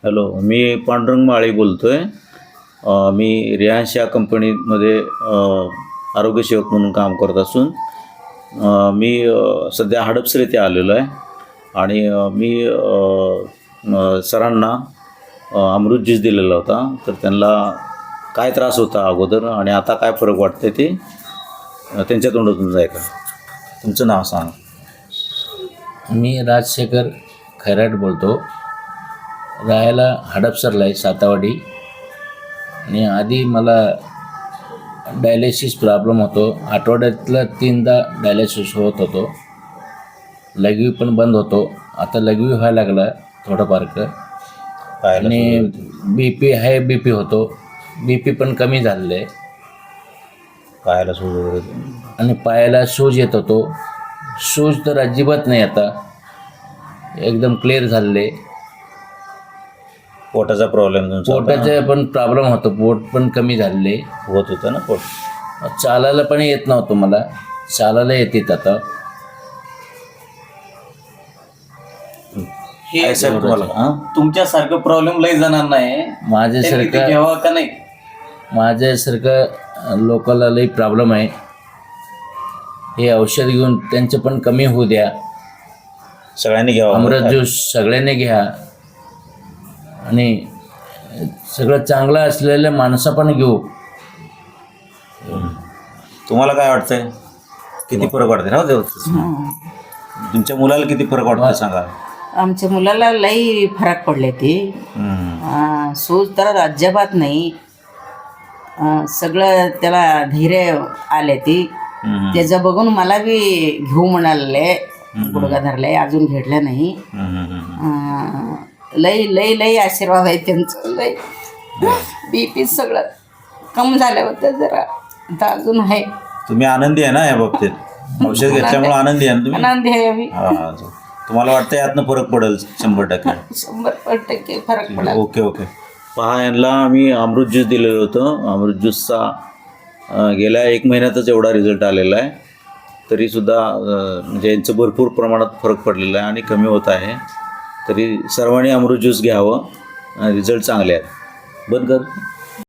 Hello, मी पांडुरंग माळी बोलतो आहे. मी रियांश या कंपनीमध्ये आरोग्यसेवक म्हणून काम करत असून मी सध्या हडपसर येथे आलेलो आहे आणि मी सरांना अमृत ज्यूस दिलेला होता. तर त्यांना काय त्रास होता अगोदर आणि आता काय फरक वाटते ते त्यांच्या तोंडातून जाय का. तुमचं नाव सांगा. मी राजशेखर खैराट बोलतो. राहायला हडपसरला आहे, सातावाडी. आणि आधी मला डायलिसिस प्रॉब्लेम होतो. आठवड्यातलं 3दा डायलिसिस होत होतो. लघवी पण बंद होतो. आता लघवी व्हायला लागला थोडंफार. आणि बी पी होतो. बी पी पण कमी झालेलं आहे. पायाला सूज वगैरे आणि पायाला सूज येत होतो. सूज तर अजिबात नाही, आता एकदम क्लिअर झालेले. पोटाचा प्रॉब्लेम तुमचा पोटाचा पण प्रॉब्लेम होतो. पोट पण कमी झालेले होत होतं ना. पोट चालायला पण येत नव्हतं मला. चालायला येतात आता. हे तुम्हाला तुमच्यासारखं प्रॉब्लेम लई जणांना आहे. माझ्यासारखं घ्यावा का नाही? माझ्यासारखं लोकांना लई प्रॉब्लेम आहे. हे औषध घेऊन त्यांचं पण कमी होऊ द्या. सगळ्यांनी घ्यावं. अमृत ज्यूस सगळ्यांनी घ्या. आणि सगळं चांगलं असलेल्या माणसं पण घेऊ. तुम्हाला काय वाटतंय? किती फरक वाटते ना देव? तुमच्या मुलाला किती फरक वाटतो सांगा. आमच्या मुलाला लई फरक पडले ते. सूज तर अजिबात नाही. सगळं त्याला धैर्य आले ती. त्याचं बघून मला बी घेऊ म्हणाले. गुडघा धरलाय, अजून घेतलं नाही. लई लई लई आशीर्वाद आहे त्यांचं. लई बी पी सगळं कम झालं होतं जरा. आता अजून आहे. तुम्ही आनंदी आहे ना या बाबतीत? औषध घेतल्यामुळे आनंदी आहे ना तुम्ही? आनंदी आहे आम्ही. तुम्हाला वाटतं यातनं फरक पडेल 100%? 100% फरक पडला. Okay okay. पहा, यांना आम्ही अमृत ज्यूस दिलेलं होतं. अमृत ज्यूसचा गेल्या 1 महिन्यातच एवढा रिझल्ट आलेला आहे. तरीसुद्धा म्हणजे यांचं भरपूर प्रमाणात फरक पडलेला आहे आणि कमी होत आहे. तरी सर्वांनी अमृत ज्यूस घ्यावं. रिझल्ट चांगले आहेत. बंद कर.